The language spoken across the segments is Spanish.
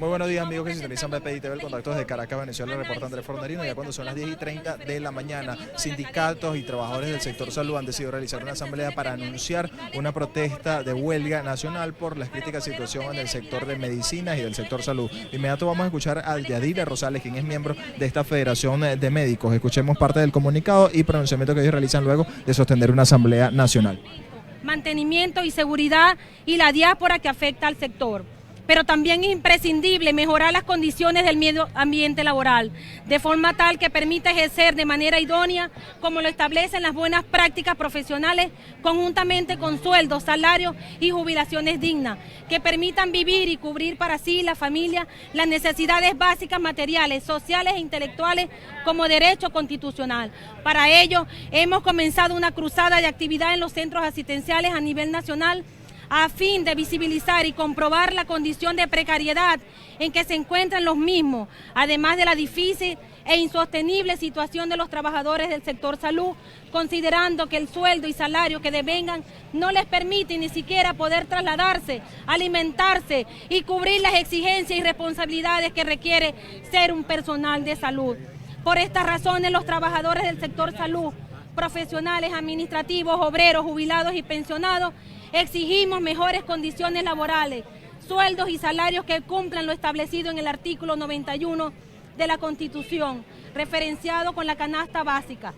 Muy buenos días, amigos que sintonizan BPI TV, el contacto desde Caracas, Venezuela, reporta Andrés Fornerino. Ya cuando son las 10:30 de la mañana, sindicatos y trabajadores del sector salud han decidido realizar una asamblea para anunciar una protesta de huelga nacional por la crítica situación en el sector de medicinas y del sector salud. De inmediato vamos a escuchar a Yadira Rosales, quien es miembro de esta Federación de Médicos. Escuchemos parte del comunicado y pronunciamiento que ellos realizan luego de sostener una asamblea nacional. Mantenimiento y seguridad y la diáspora que afecta al sector. Pero también es imprescindible mejorar las condiciones del medio ambiente laboral, de forma tal que permita ejercer de manera idónea, como lo establecen las buenas prácticas profesionales, conjuntamente con sueldos, salarios y jubilaciones dignas, que permitan vivir y cubrir para sí y la familia las necesidades básicas materiales, sociales e intelectuales como derecho constitucional. Para ello, hemos comenzado una cruzada de actividad en los centros asistenciales a nivel nacional, a fin de visibilizar y comprobar la condición de precariedad en que se encuentran los mismos, además de la difícil e insostenible situación de los trabajadores del sector salud, considerando que el sueldo y salario que devengan no les permite ni siquiera poder trasladarse, alimentarse y cubrir las exigencias y responsabilidades que requiere ser un personal de salud. Por estas razones, los trabajadores del sector salud, profesionales, administrativos, obreros, jubilados y pensionados, exigimos mejores condiciones laborales, sueldos y salarios que cumplan lo establecido en el artículo 91 de la Constitución, referenciado con la canasta básica.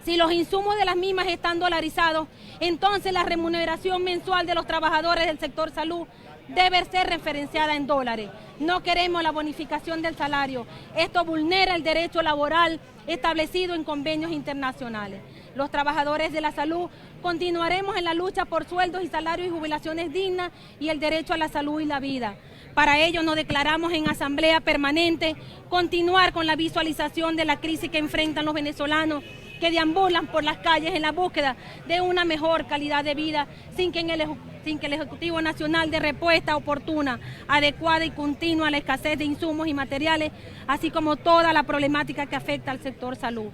Si los insumos de las mismas están dolarizados, entonces la remuneración mensual de los trabajadores del sector salud debe ser referenciada en dólares. No queremos la bonificación del salario. Esto vulnera el derecho laboral establecido en convenios internacionales. Los trabajadores de la salud continuaremos en la lucha por sueldos y salarios y jubilaciones dignas y el derecho a la salud y la vida. Para ello nos declaramos en asamblea permanente continuar con la visualización de la crisis que enfrentan los venezolanos que deambulan por las calles en la búsqueda de una mejor calidad de vida sin que el Ejecutivo Nacional dé respuesta oportuna, adecuada y continua a la escasez de insumos y materiales, así como toda la problemática que afecta al sector salud.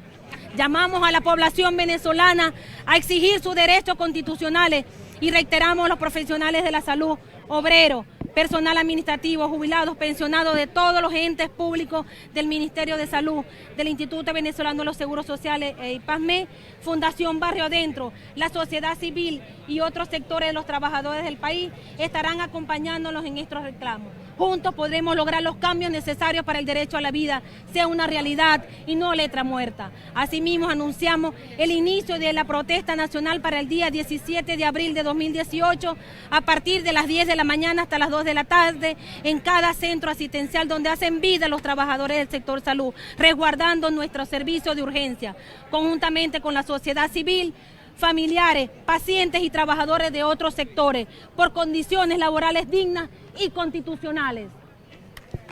Llamamos a la población venezolana a exigir sus derechos constitucionales y reiteramos a los profesionales de la salud, obreros, personal administrativo, jubilados, pensionados de todos los entes públicos del Ministerio de Salud, del Instituto Venezolano de los Seguros Sociales, PASME, Fundación Barrio Adentro, la sociedad civil y otros sectores de los trabajadores del país estarán acompañándonos en estos reclamos. Juntos podremos lograr los cambios necesarios para el derecho a la vida sea una realidad y no letra muerta. Asimismo, anunciamos el inicio de la protesta nacional para el día 17 de abril de 2018 a partir de las 10 de la mañana hasta las 2 de la tarde en cada centro asistencial donde hacen vida los trabajadores del sector salud, resguardando nuestro servicio de urgencia, conjuntamente con la sociedad civil, familiares, pacientes y trabajadores de otros sectores, por condiciones laborales dignas y constitucionales.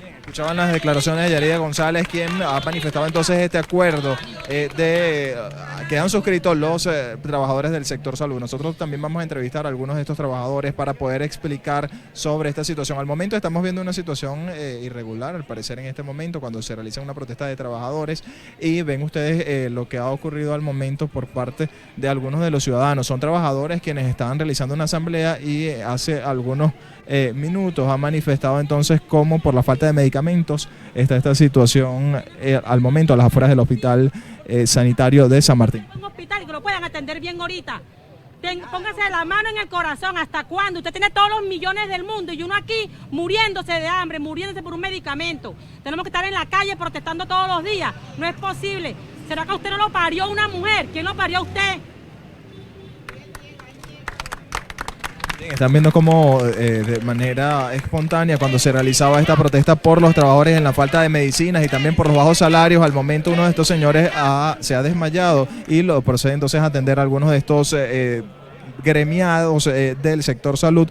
Bien, escuchaban las declaraciones de Yadira González, quien ha manifestado entonces este acuerdo que han suscrito los trabajadores del sector salud. Nosotros también vamos a entrevistar a algunos de estos trabajadores para poder explicar sobre esta situación. Al momento estamos viendo una situación irregular, al parecer en este momento, cuando se realiza una protesta de trabajadores, y ven ustedes lo que ha ocurrido al momento por parte de algunos de los ciudadanos. Son trabajadores quienes estaban realizando una asamblea y hace algunos minutos han manifestado entonces cómo por la falta de medicamentos está esta situación al momento a las afueras del hospital sanitario de San Martín. Un hospital que lo puedan atender bien ahorita. Póngase la mano en el corazón. ¿Hasta cuándo? Usted tiene todos los millones del mundo y uno aquí muriéndose de hambre, muriéndose por un medicamento. Tenemos que estar en la calle protestando todos los días. No es posible. ¿Será que usted no lo parió una mujer? ¿Quién lo parió a usted? Bien, están viendo cómo de manera espontánea cuando se realizaba esta protesta por los trabajadores en la falta de medicinas y también por los bajos salarios, al momento uno de estos señores se ha desmayado y lo procede entonces a atender a algunos de estos gremiados del sector salud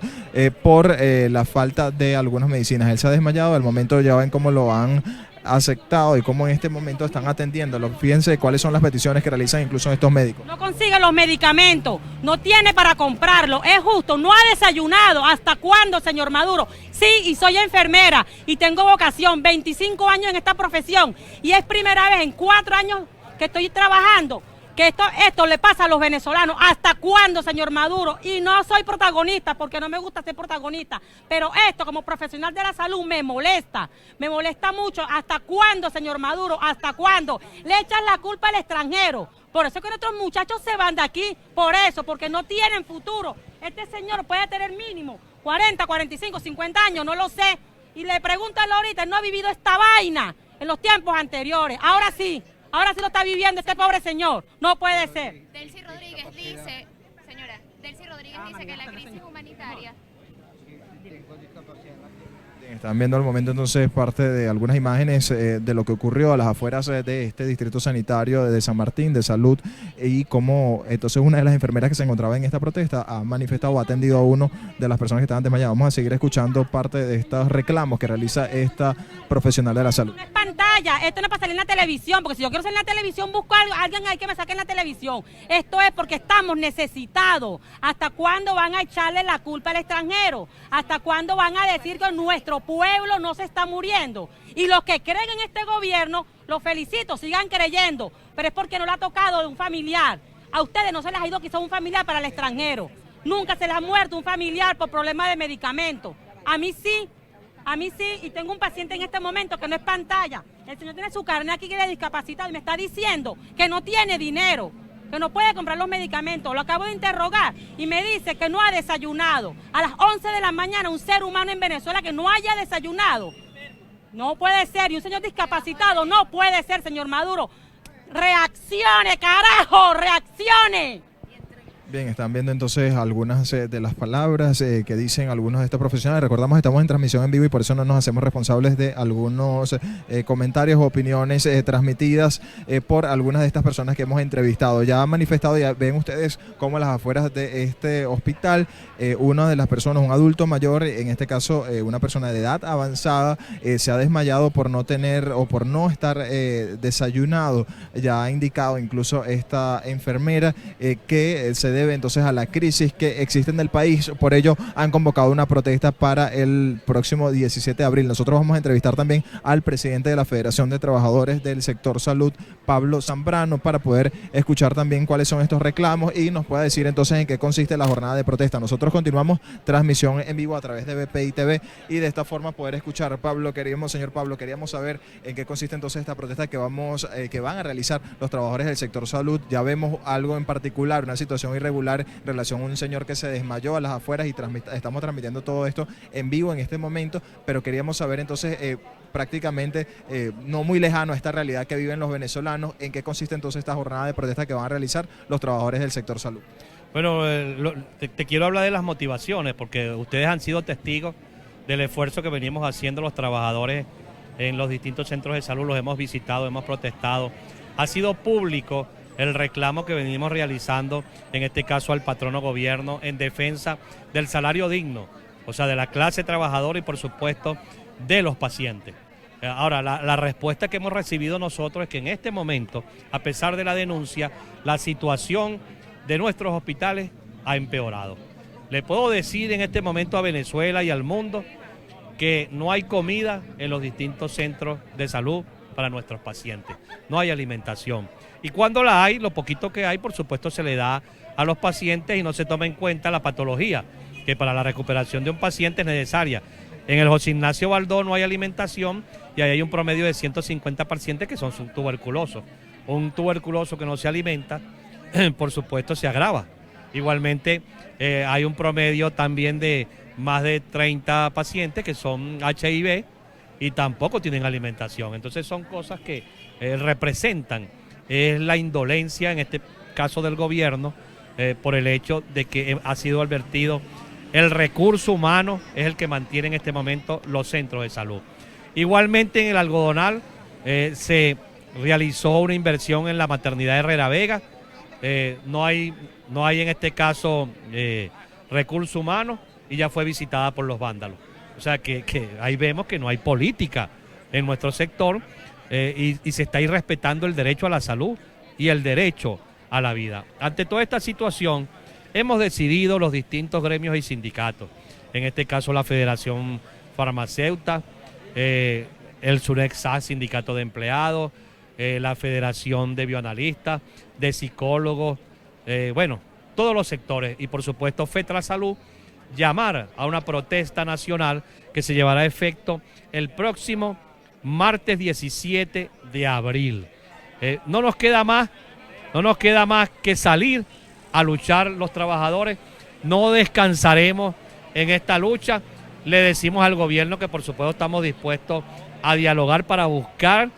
por la falta de algunas medicinas. Él se ha desmayado, al momento ya ven cómo lo han aceptado y cómo en este momento están atendiéndolo. Fíjense cuáles son las peticiones que realizan incluso estos médicos. No consigue los medicamentos, no tiene para comprarlo, es justo, no ha desayunado. ¿Hasta cuándo, señor Maduro? Sí, y soy enfermera y tengo vocación, 25 años en esta profesión y es primera vez en 4 años que estoy trabajando que esto le pasa a los venezolanos. ¿Hasta cuándo, señor Maduro? Y no soy protagonista porque no me gusta ser protagonista, pero esto como profesional de la salud me molesta mucho. ¿Hasta cuándo, señor Maduro? ¿Hasta cuándo? Le echan la culpa al extranjero. Por eso es que nuestros muchachos se van de aquí, por eso, porque no tienen futuro. Este señor puede tener mínimo 40, 45, 50 años, no lo sé. Y le pregúntalo ahorita, él no ha vivido esta vaina en los tiempos anteriores. Ahora sí lo está viviendo este pobre señor. No puede ser. Delcy Rodríguez dice, señora, Delcy Rodríguez dice que la crisis humanitaria... Están viendo al momento entonces parte de algunas imágenes de lo que ocurrió a las afueras de este distrito sanitario de San Martín de Salud y cómo entonces una de las enfermeras que se encontraba en esta protesta ha manifestado o ha atendido a uno de las personas que estaban desmayadas. Vamos a seguir escuchando parte de estos reclamos que realiza esta profesional de la salud. No es pantalla, esto no es para salir en la televisión, porque si yo quiero salir en la televisión busco a alguien ahí que me saque en la televisión. Esto es porque estamos necesitados. ¿Hasta cuándo van a echarle la culpa al extranjero? ¿Hasta cuándo van a decir que nuestro pueblo no se está muriendo? Y los que creen en este gobierno, los felicito, sigan creyendo, pero es porque no le ha tocado de un familiar. A ustedes no se les ha ido quizás un familiar para el extranjero. Nunca se les ha muerto un familiar por problemas de medicamentos. A mí sí, y tengo un paciente en este momento que no es pantalla. El señor tiene su carnet aquí que es discapacitado y me está diciendo que no tiene dinero, que no puede comprar los medicamentos. Lo acabo de interrogar y me dice que no ha desayunado. A las 11 de la mañana un ser humano en Venezuela que no haya desayunado. No puede ser. Y un señor discapacitado no puede ser, señor Maduro. ¡Reaccione, carajo! ¡Reaccione! Bien, están viendo entonces algunas de las palabras que dicen algunos de estos profesionales. Recordamos, estamos en transmisión en vivo y por eso no nos hacemos responsables de algunos comentarios o opiniones transmitidas por algunas de estas personas que hemos entrevistado. Ya han manifestado, ya ven ustedes cómo a las afueras de este hospital, una de las personas, un adulto mayor, en este caso una persona de edad avanzada, se ha desmayado por no tener o por no estar desayunado. Ya ha indicado incluso esta enfermera que se debe entonces a la crisis que existe en el país. Por ello han convocado una protesta para el próximo 17 de abril. Nosotros vamos a entrevistar también al presidente de la Federación de Trabajadores del Sector Salud, Pablo Zambrano, para poder escuchar también cuáles son estos reclamos y nos pueda decir entonces en qué consiste la jornada de protesta. Nosotros continuamos transmisión en vivo a través de BPI TV y de esta forma poder escuchar. Señor Pablo, queríamos saber en qué consiste entonces esta protesta que van a realizar los trabajadores del sector salud. Ya vemos algo en particular, una situación irregular en relación a un señor que se desmayó a las afueras y estamos transmitiendo todo esto en vivo en este momento, pero queríamos saber entonces prácticamente no muy lejano a esta realidad que viven los venezolanos, en qué consiste entonces esta jornada de protesta que van a realizar los trabajadores del sector salud. Bueno, te quiero hablar de las motivaciones, porque ustedes han sido testigos del esfuerzo que venimos haciendo los trabajadores en los distintos centros de salud, los hemos visitado, hemos protestado. Ha sido público el reclamo que venimos realizando, en este caso al patrono gobierno, en defensa del salario digno, o sea, de la clase trabajadora y por supuesto de los pacientes. Ahora, la respuesta que hemos recibido nosotros es que en este momento, a pesar de la denuncia, la situación de nuestros hospitales ha empeorado. Le puedo decir en este momento a Venezuela y al mundo que no hay comida en los distintos centros de salud para nuestros pacientes, no hay alimentación. Y cuando la hay, lo poquito que hay, por supuesto, se le da a los pacientes y no se toma en cuenta la patología, que para la recuperación de un paciente es necesaria. En el José Ignacio Baldó no hay alimentación y ahí hay un promedio de 150 pacientes que son tuberculosos. Un tuberculoso que no se alimenta, por supuesto, se agrava. Igualmente, hay un promedio también de más de 30 pacientes que son HIV y tampoco tienen alimentación. Entonces son cosas que representan la indolencia, en este caso del gobierno, por el hecho de que ha sido advertido el recurso humano es el que mantiene en este momento los centros de salud. Igualmente en el Algodonal se realizó una inversión en la maternidad Herrera Vega, no hay en este caso recurso humano y ya fue visitada por los vándalos. O sea que ahí vemos que no hay política en nuestro sector y se está irrespetando el derecho a la salud y el derecho a la vida. Ante toda esta situación, hemos decidido los distintos gremios y sindicatos, en este caso la Federación Farmacéutica, el SUREXA, Sindicato de Empleados, la Federación de Bioanalistas, de psicólogos, bueno, todos los sectores y por supuesto FETRASalud, llamar a una protesta nacional que se llevará a efecto el próximo martes 17 de abril. No nos queda más que salir a luchar los trabajadores, no descansaremos en esta lucha. Le decimos al gobierno que por supuesto estamos dispuestos a dialogar para buscar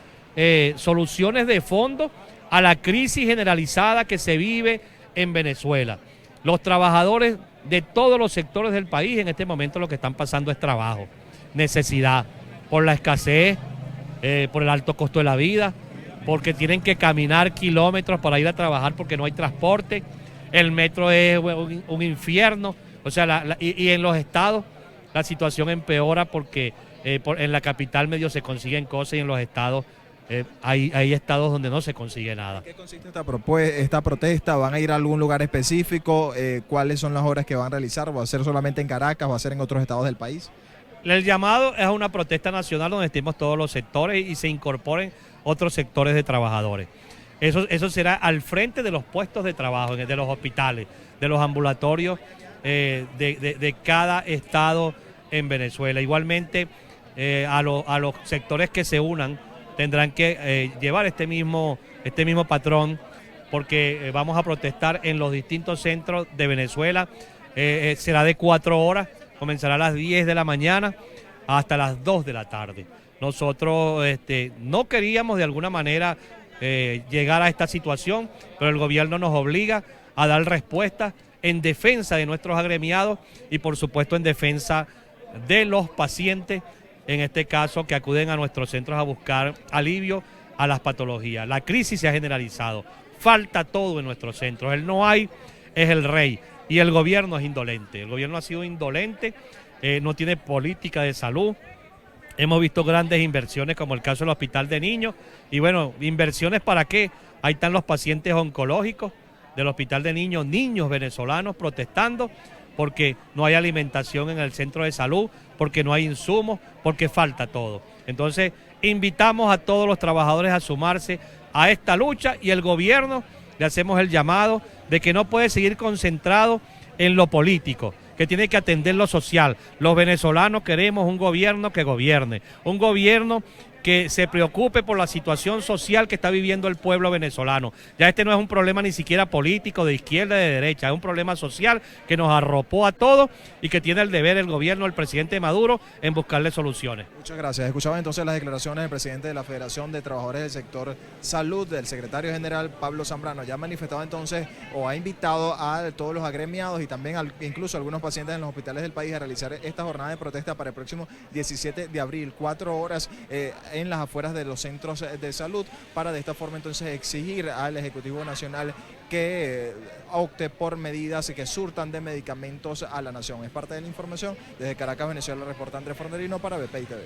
soluciones de fondo a la crisis generalizada que se vive en Venezuela. Los trabajadores de todos los sectores del país en este momento lo que están pasando es trabajo, necesidad, por la escasez, por el alto costo de la vida, porque tienen que caminar kilómetros para ir a trabajar porque no hay transporte, el metro es un infierno, o sea, y en los estados la situación empeora porque en la capital medio se consiguen cosas y en los estados hay estados donde no se consigue nada. ¿En qué consiste esta protesta? ¿Van a ir a algún lugar específico? ¿Cuáles son las horas que van a realizar? ¿Va a ser solamente en Caracas? ¿Va a ser en otros estados del país? El llamado es a una protesta nacional donde estemos todos los sectores y se incorporen otros sectores de trabajadores. Eso será al frente de los puestos de trabajo, de los hospitales, de los ambulatorios de cada estado en Venezuela. Igualmente a los sectores que se unan tendrán que llevar este mismo patrón porque vamos a protestar en los distintos centros de Venezuela. Será de 4 horas, comenzará a las 10 de la mañana hasta las 2 de la tarde. Nosotros no queríamos de alguna manera llegar a esta situación, pero el gobierno nos obliga a dar respuesta en defensa de nuestros agremiados y por supuesto en defensa de los pacientes, en este caso que acuden a nuestros centros a buscar alivio a las patologías. La crisis se ha generalizado, falta todo en nuestros centros, el no hay es el rey y el gobierno es indolente, el gobierno ha sido indolente, no tiene política de salud. Hemos visto grandes inversiones como el caso del Hospital de Niños y bueno, ¿inversiones para qué? Ahí están los pacientes oncológicos del Hospital de Niños, niños venezolanos protestando porque no hay alimentación en el centro de salud, porque no hay insumos, porque falta todo. Entonces, invitamos a todos los trabajadores a sumarse a esta lucha y el gobierno le hacemos el llamado de que no puede seguir concentrado en lo político, que tiene que atender lo social. Los venezolanos queremos un gobierno que gobierne, un gobierno que se preocupe por la situación social que está viviendo el pueblo venezolano. Ya este no es un problema ni siquiera político, de izquierda, de derecha, es un problema social que nos arropó a todos y que tiene el deber el gobierno, el presidente Maduro, en buscarle soluciones. Muchas gracias. Escuchaba entonces las declaraciones del presidente de la Federación de Trabajadores del Sector Salud, del secretario general Pablo Zambrano. Ya ha manifestado entonces o ha invitado a todos los agremiados y también incluso a algunos pacientes en los hospitales del país a realizar esta jornada de protesta para el próximo 17 de abril, 4 horas en las afueras de los centros de salud, para de esta forma entonces exigir al Ejecutivo Nacional que opte por medidas que surtan de medicamentos a la nación. Es parte de la información. Desde Caracas, Venezuela, reporta Andrés Fornerino para BPI TV.